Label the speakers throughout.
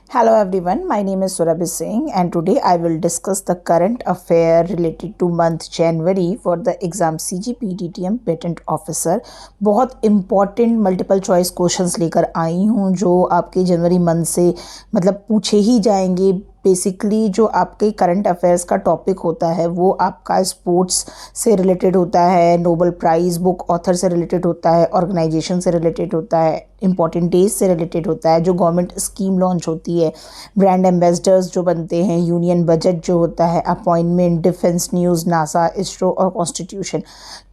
Speaker 1: Hello everyone, my name is Surabhi Singh and today I will discuss the current affair related to month January for the exam CGPTTM patent officer. बहुत important multiple choice questions लेकर आई हूँ जो आपके जनवरी month से मतलब पूछे ही जाएंगे। Basically जो आपके करंट अफेयर्स का टॉपिक होता है वो आपका स्पोर्ट्स से रिलेटेड होता है, नोबेल प्राइज़ बुक ऑथर से रिलेटेड होता है, ऑर्गेनाइजेशन से रिलेटेड होता है, इंपॉर्टेंट डेज से रिलेटेड होता है, जो गवर्नमेंट स्कीम लॉन्च होती है, ब्रांड एम्बेसडर्स जो बनते हैं, यूनियन बजट जो होता है, appointment, defence news, NASA, ISRO और कॉन्स्टिट्यूशन।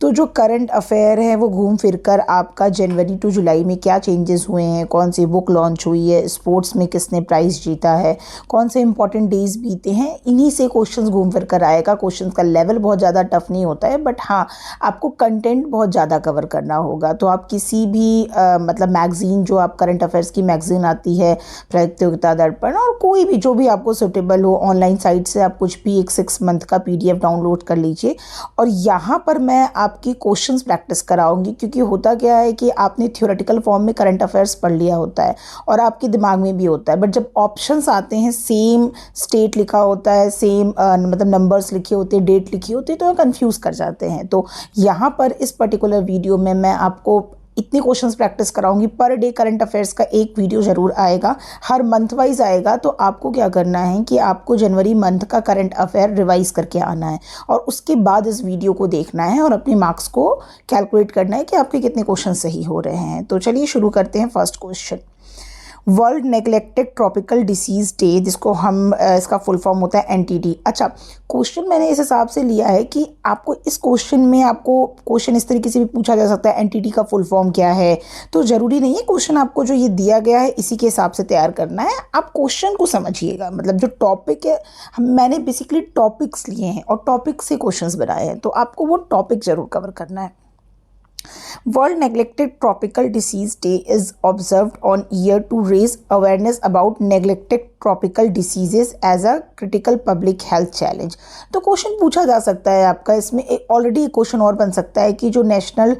Speaker 1: तो जो करंट अफेयर है वो घूम फिर कर आपका जनवरी टू जुलाई में क्या चेंजेस हुए हैं, कौन सी बुक लॉन्च हुई है, स्पोर्ट्स में किसने प्राइज़ जीता है, कौन से इंपॉर्टेंट डेज बीते हैं, इन्हीं से क्वेश्चंस घूम फिर कर आएगा। क्वेश्चंस का लेवल बहुत ज़्यादा टफ नहीं होता है, बट हाँ आपको कंटेंट बहुत ज़्यादा कवर करना होगा। तो आप किसी भी मतलब मैगज़ीन, जो आप करंट अफेयर्स की मैगज़ीन आती है, प्रतियोगिता दर्पण, और कोई भी जो भी आपको सूटेबल हो, ऑनलाइन साइट से आप कुछ भी एक 6 मंथ का PDF डाउनलोड कर लीजिए। और यहाँ पर मैं आपकी क्वेश्चंस प्रैक्टिस कराऊंगी, क्योंकि होता क्या है कि आपने थ्योरेटिकल फॉर्म में करंट अफेयर्स पढ़ लिया होता है और आपके दिमाग में भी होता है, बट जब ऑप्शंस आते हैं, सेम स्टेट लिखा होता है, सेम मतलब नंबर्स लिखे होते हैं, डेट लिखी होती है, तो कंफ्यूज कर जाते हैं। तो यहाँ पर इस पर्टिकुलर वीडियो में मैं आपको इतने questions practice कराऊंगी। Per day current affairs का एक वीडियो ज़रूर आएगा, हर मंथ वाइज आएगा। तो आपको क्या करना है कि आपको जनवरी मंथ का करंट अफेयर रिवाइज करके आना है और उसके बाद इस वीडियो को देखना है और अपने मार्क्स को कैलकुलेट करना है कि आपके कितने क्वेश्चन सही हो रहे हैं। तो चलिए शुरू करते हैं। First question, world neglected tropical disease day, जिसको हम इसका फुल फॉर्म होता है NTD। अच्छा, क्वेश्चन मैंने इस हिसाब से लिया है कि आपको इस क्वेश्चन में आपको क्वेश्चन इस तरीके से भी पूछा जा सकता है, NTD का फुल फॉर्म क्या है। तो ज़रूरी नहीं है क्वेश्चन आपको जो ये दिया गया है इसी के हिसाब से तैयार करना है, आप क्वेश्चन को समझिएगा। मतलब जो टॉपिक है, मैंने बेसिकली टॉपिक्स लिए हैं और टॉपिक से क्वेश्चंस बनाए हैं, तो आपको वो टॉपिक ज़रूर कवर करना है। World Neglected Tropical Disease Day is observed on year to raise awareness about neglected tropical diseases as a critical public health challenge। तो क्वेश्चन पूछा जा सकता है आपका इसमें, ऑलरेडी एक क्वेश्चन और बन सकता है कि जो नेशनल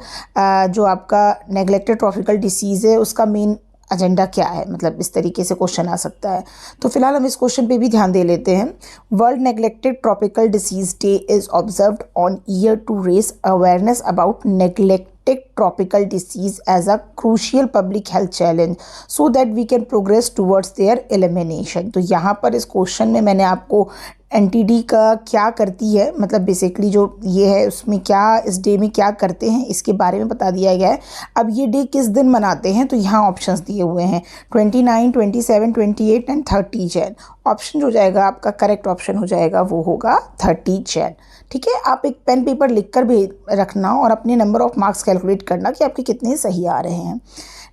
Speaker 1: जो आपका नेग्लेक्टेड ट्रॉपिकल डिसीज़ है उसका मेन एजेंडा क्या है। मतलब इस तरीके से क्वेश्चन आ सकता है। तो फिलहाल हम इस क्वेश्चन पे भी ध्यान दे लेते हैं। World neglected tropical disease day is observed on year to raise awareness about neglected tropical disease as a crucial public health challenge so that we can progress towards their elimination। तो यहाँ पर इस क्वेश्चन में मैंने आपको NTD का क्या करती है, मतलब बेसिकली जो ये है उसमें क्या, इस डे में क्या करते हैं, इसके बारे में बता दिया गया है। अब ये डे किस दिन मनाते हैं, तो यहाँ ऑप्शंस दिए हुए हैं 29, 27, 28 एंड 30 जैन। ऑप्शन जो जाएगा आपका करेक्ट ऑप्शन हो जाएगा वो होगा 30 जैन। ठीक है, आप एक पेन पेपर लिख कर भी रखना और अपने नंबर ऑफ मार्क्स कैलकुलेट करना कि आपके कितने सही आ रहे हैं।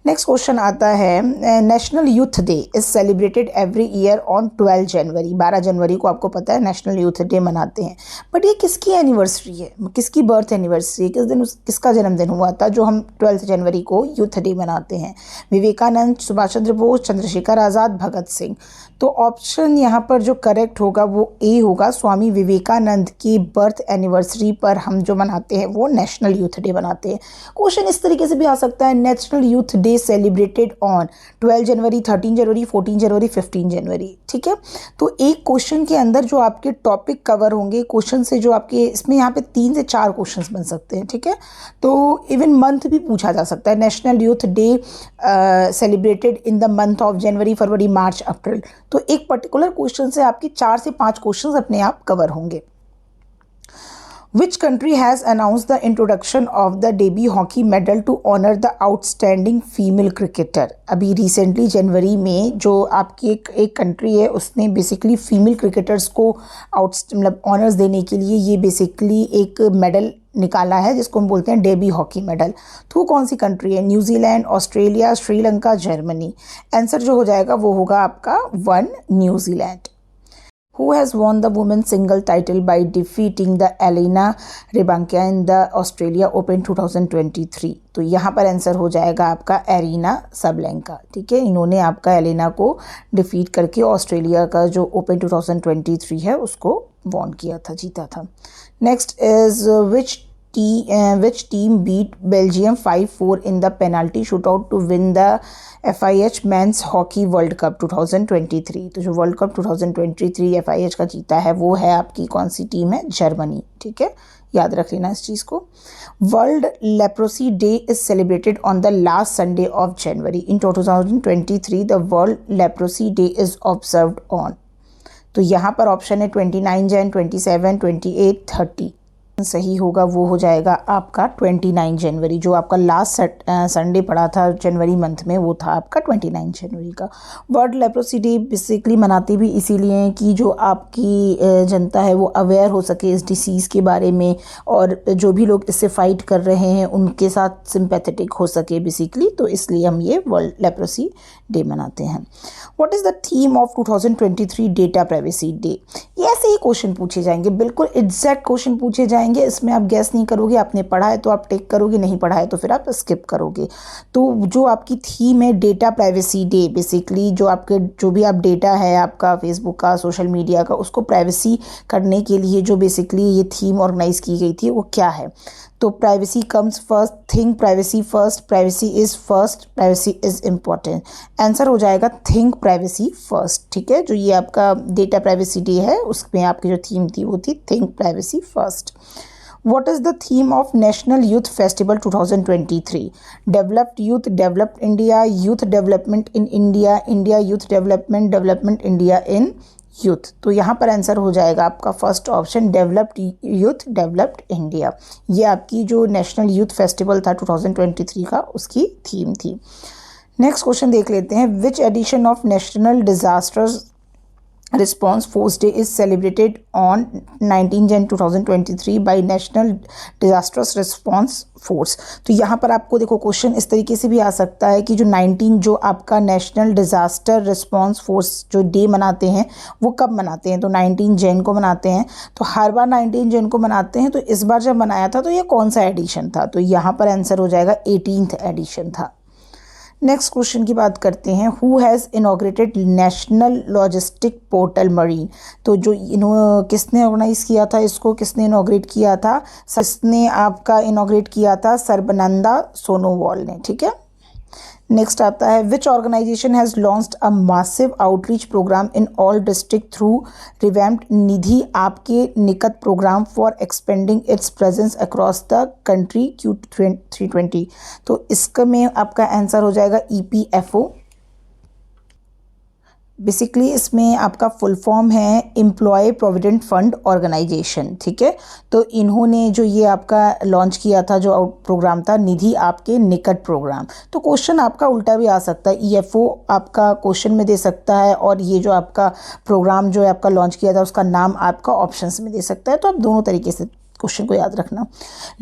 Speaker 1: नेक्स्ट क्वेश्चन आता है, national youth day is celebrated every year on 12 जनवरी। 12 जनवरी को आपको पता है नेशनल यूथ डे मनाते हैं, बट ये किसकी एनिवर्सरी है, किसकी बर्थ एनिवर्सरी, किस दिन किसका जन्मदिन हुआ था जो हम 12 जनवरी को यूथ डे मनाते हैं। विवेकानंद, सुभाष चंद्र बोस, चंद्रशेखर आज़ाद, भगत सिंह। तो ऑप्शन यहाँ पर जो करेक्ट होगा वो ए होगा, स्वामी विवेकानंद की बर्थ एनिवर्सरी पर हम जो मनाते हैं वो नेशनल यूथ डे मनाते हैं। क्वेश्चन इस तरीके से भी आ सकता है, national youth day celebrated on 12 जनवरी, 13 जनवरी, 14 जनवरी, 15 जनवरी। ठीक है, तो एक क्वेश्चन के अंदर जो आपके टॉपिक कवर होंगे, क्वेश्चन से जो आपके इसमें यहाँ पे 3 से 4 क्वेश्चंस बन सकते हैं। ठीक है, तो इवन मंथ भी पूछा जा सकता है, national youth day celebrated in the month of January, February, March, April. तो एक पर्टिकुलर क्वेश्चन से आपके 4 से 5 क्वेश्चंस अपने आप कवर होंगे। Which country has announced the introduction of the Debbie Hockey Medal to honor the outstanding female cricketer? अभी recently जनवरी में जो आपकी एक कंट्री है उसने बेसिकली फीमेल क्रिकेटर्स को मतलब ऑनर्स देने के लिए ये बेसिकली एक मेडल निकाला है जिसको हम बोलते हैं डेबी हॉकी मेडल। तो वो कौन सी कंट्री है? New Zealand, Australia, Sri Lanka, Germany. Answer जो हो जाएगा वो होगा आपका 1, New Zealand. Who has won the women's single title by defeating the Elena Rybakina in the Australia Open 2023? तो यहाँ पर आंसर हो जाएगा आपका एरिना सबलेंका। ठीक है, इन्होंने आपका एलेना को डिफीट करके ऑस्ट्रेलिया का जो ओपन 2023 है उसको वॉन किया था, जीता था। Next is which which team beat Belgium 5-4 in the penalty shootout to win the FIH Men's Hockey World Cup 2023। तो जो वर्ल्ड कप 2023 FIH का जीता है वो है आपकी कौन सी टीम है? जर्मनी। ठीक है, याद रख लेना इस चीज़ को। World leprosy day is celebrated on the last Sunday of January. In 2023 the world leprosy day is observed on. तो यहाँ पर ऑप्शन है 29 जन, 27, 28, 30। सही होगा वो हो जाएगा आपका 29 जनवरी। जो आपका लास्ट संडे पड़ा था जनवरी मंथ में वो था आपका 29 जनवरी का। वर्ल्ड लेप्रोसी डे बेसिकली मनाते भी इसीलिए हैं कि जो आपकी जनता है वो अवेयर हो सके इस डिसीज़ के बारे में, और जो भी लोग इससे फाइट कर रहे हैं उनके साथ सिंपैथेटिक हो सके बेसिकली, तो इसलिए हम ये वर्ल्ड लेप्रोसी डे मनाते हैं। What is the theme of 2023 data privacy day? ये ऐसे ही क्वेश्चन पूछे जाएंगे, बिल्कुल एग्जैक्ट क्वेश्चन पूछे जाएंगे। इसमें आप गैस नहीं करोगे, आपने पढ़ा है तो आप टेक करोगे, नहीं पढ़ा है तो फिर आप स्किप करोगे। तो जो आपकी थीम है डेटा प्राइवेसी डे, बेसिकली जो आपके जो भी आप डेटा है आपका फेसबुक का, सोशल मीडिया का, उसको प्राइवेसी करने के लिए जो बेसिकली ये थीम ऑर्गेनाइज की गई थी वो क्या है? तो privacy comes first, think privacy first, privacy is first, privacy is important. Answer हो जाएगा थिंक प्राइवेसी फर्स्ट। ठीक है, जो ये आपका डेटा प्राइवेसी डे है उसमें आपकी जो थीम थी वो थी think privacy first. What is the theme of National Youth Festival 2023? Developed Youth, Developed India, Youth Development in India, India Youth Development, Development India in youth. तो यहाँ पर आंसर हो जाएगा आपका first option developed youth, developed India. ये आपकी जो national youth festival था 2023 का उसकी थीम थी। नेक्स्ट क्वेश्चन देख लेते हैं। Which edition of national disasters Response Force Day is celebrated on 19 Jan 2023 by National Disastrous Response Force। तो यहाँ पर आपको देखो क्वेश्चन इस तरीके से भी आ सकता है कि जो 19 जो आपका नेशनल डिज़ास्टर रिस्पॉन्स फोर्स जो डे मनाते हैं वो कब मनाते हैं? तो 19 जैन को मनाते हैं। तो हर बार 19 जैन को मनाते हैं, तो इस बार जब मनाया था तो ये कौन सा एडिशन था? तो यहाँ पर आंसर हो जाएगा 18th एडिशन था। नेक्स्ट क्वेश्चन की बात करते हैं। Who has inaugurated national logistic portal marine? तो जो किसने ऑर्गेनाइज किया था इसको, किसने इनॉग्रेट किया था? इसने आपका इनॉग्रेट किया था सर्बानंद सोनोवाल ने। ठीक है, नेक्स्ट आता है which organisation has launched a massive outreach programme in all district through revamped Nidhi आपके निकट programme for expanding its presence across the country Q320। तो इसका में आपका आंसर हो जाएगा EPFO। बेसिकली इसमें आपका फुल फॉर्म है एम्प्लॉय प्रोविडेंट फंड ऑर्गेनाइजेशन। ठीक है, तो इन्होंने जो ये आपका लॉन्च किया था जो प्रोग्राम था निधि आपके निकट प्रोग्राम। तो क्वेश्चन आपका उल्टा भी आ सकता है, EFO आपका क्वेश्चन में दे सकता है और ये जो आपका प्रोग्राम जो है आपका लॉन्च किया था उसका नाम आपका ऑप्शंस में दे सकता है। तो आप दोनों तरीके से क्वेश्चन को याद रखना।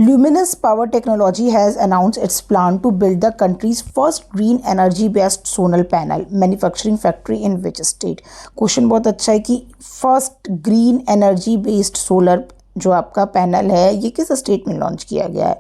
Speaker 1: Luminous power technology has announced its plan to build the country's first green energy based solar panel manufacturing factory in which state? Question बहुत अच्छा है कि first green energy based solar जो आपका पैनल है ये किस स्टेट में लॉन्च किया गया है?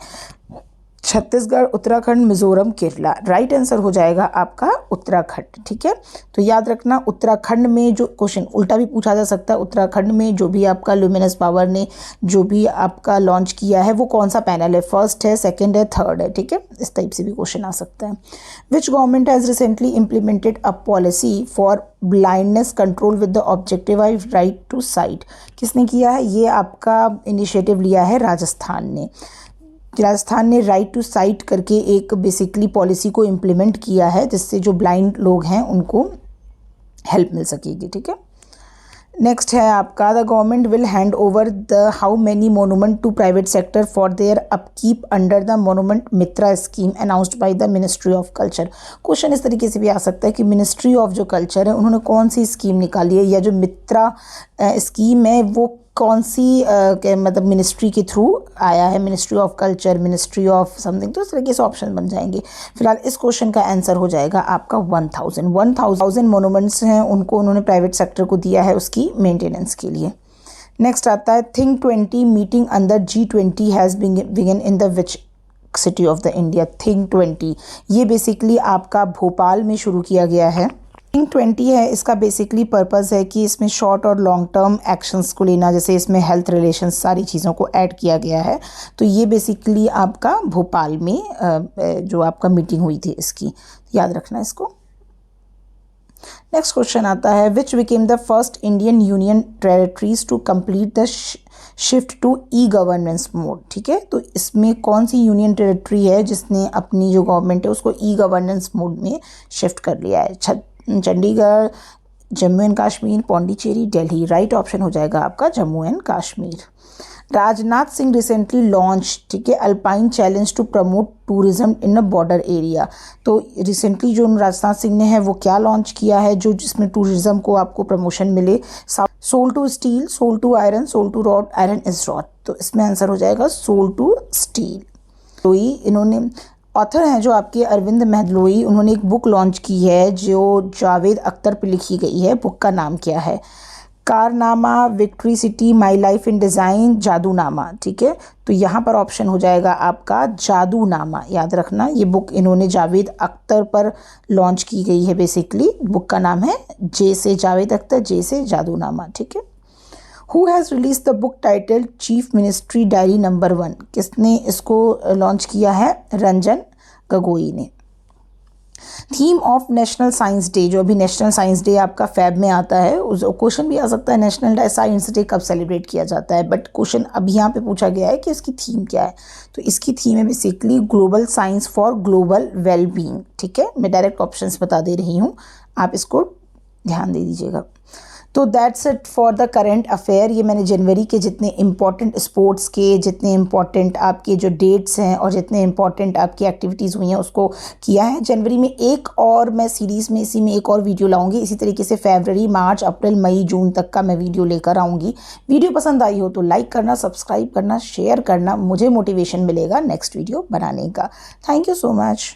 Speaker 1: छत्तीसगढ़, उत्तराखंड, मिजोरम, केरला। राइट आंसर हो जाएगा आपका उत्तराखंड। ठीक है, तो याद रखना उत्तराखंड में जो क्वेश्चन उल्टा भी पूछा जा सकता है, उत्तराखंड में जो भी आपका ल्यूमिनस पावर ने जो भी आपका लॉन्च किया है वो कौन सा पैनल है, फर्स्ट है, सेकंड है, थर्ड है? ठीक है, इस टाइप से भी क्वेश्चन आ सकता है। Which government has recently implemented a policy for blindness control with the objective right to sight? किसने किया है? ये आपका इनिशिएटिव लिया है राजस्थान ने। राजस्थान ने राइट टू साइट करके एक बेसिकली पॉलिसी को इम्प्लीमेंट किया है जिससे जो ब्लाइंड लोग हैं उनको हेल्प मिल सकेगी। ठीक है, नेक्स्ट है आपका the government will hand over the how many monument to private sector for their upkeep under the monument Mitra scheme announced by the ministry of culture? Question इस तरीके से भी आ सकता है कि मिनिस्ट्री ऑफ जो कल्चर है उन्होंने कौन सी स्कीम निकाली है, या जो मित्रा स्कीम है वो कौन सी मतलब मिनिस्ट्री के थ्रू आया है, ministry of culture, ministry of something. तो इस तरीके से ऑप्शन बन जाएंगे। फिलहाल इस क्वेश्चन का आंसर हो जाएगा आपका 1000 मोनूमेंट्स हैं उनको उन्होंने प्राइवेट सेक्टर को दिया है उसकी मेंटेनेंस के लिए। नेक्स्ट आता है think 20 meeting under G20 has begun in the which city of the India? Think 20 ये बेसिकली आपका भोपाल में शुरू किया गया है। 20 है, इसका बेसिकली पर्पस है कि इसमें शॉर्ट और लॉन्ग टर्म एक्शंस को लेना, जैसे इसमें हेल्थ रिलेशन सारी चीज़ों को ऐड किया गया है। तो ये बेसिकली आपका भोपाल में जो आपका मीटिंग हुई थी इसकी, याद रखना इसको। नेक्स्ट क्वेश्चन आता है, which became the first Indian union territories to complete the shift to e governance mode. ठीक है, तो इसमें कौन सी यूनियन टेरिटरी है जिसने अपनी जो गवर्नमेंट है उसको ई गवर्नेंस मोड में शिफ्ट कर लिया है? Chandigarh, Jammu and Kashmir, Pondicherry, Delhi. Right option हो जाएगा आपका Jammu and Kashmir. Rajnath Singh recently launch, ठीक है, alpine challenge to promote tourism in a border area. तो रिसेंटली जो राजनाथ सिंह ने है वो क्या लॉन्च किया है जो जिसमें टूरिज्म को आपको प्रमोशन मिले? Sole to steel, sole to iron, sole to rod, iron is rod. तो इसमें आंसर हो जाएगा सोल टू स्टील। तो इन्होंने ऑथर हैं जो आपके अरविंद महदलोई, उन्होंने एक बुक लॉन्च की है जो जावेद अख्तर पे लिखी गई है। बुक का नाम क्या है? कारनामा, victory city, my life in design, Jadunama. ठीक है, तो यहाँ पर ऑप्शन हो जाएगा आपका जादूनामा। याद रखना, ये बुक इन्होंने जावेद अख्तर पर लॉन्च की गई है। बेसिकली बुक का नाम है जे से जावेद अख्तर, जे से जादूनामा। ठीक है। Who has release the book title chief ministry diary number 1? किसने इसको लॉन्च किया है? रंजन गगोई ने। Theme of national science day, जो अभी नेशनल साइंस डे आपका फेब में आता है, उस क्वेश्चन भी आ सकता है नेशनल साइंस डे कब सेलिब्रेट किया जाता है, बट क्वेश्चन अभी यहाँ पे पूछा गया है कि इसकी थीम क्या है। तो इसकी थीम है basically global science for global well being. ठीक है, मैं डायरेक्ट ऑप्शंस बता दे रही हूँ, आप इसको ध्यान दे दीजिएगा। तो that's it for the current affair. ये मैंने जनवरी के जितने इंपॉर्टेंट स्पोर्ट्स के, जितने इंपॉर्टेंट आपके जो डेट्स हैं और जितने इंपॉर्टेंट आपकी एक्टिविटीज़ हुई हैं उसको किया है। जनवरी में एक और मैं सीरीज़ में इसी में एक और वीडियो लाऊंगी। इसी तरीके से फरवरी, मार्च, अप्रैल, मई, जून तक का मैं वीडियो लेकर आऊँगी। वीडियो पसंद आई हो तो लाइक करना, सब्सक्राइब करना, शेयर करना, मुझे मोटिवेशन मिलेगा नेक्स्ट वीडियो बनाने का। Thank you so much.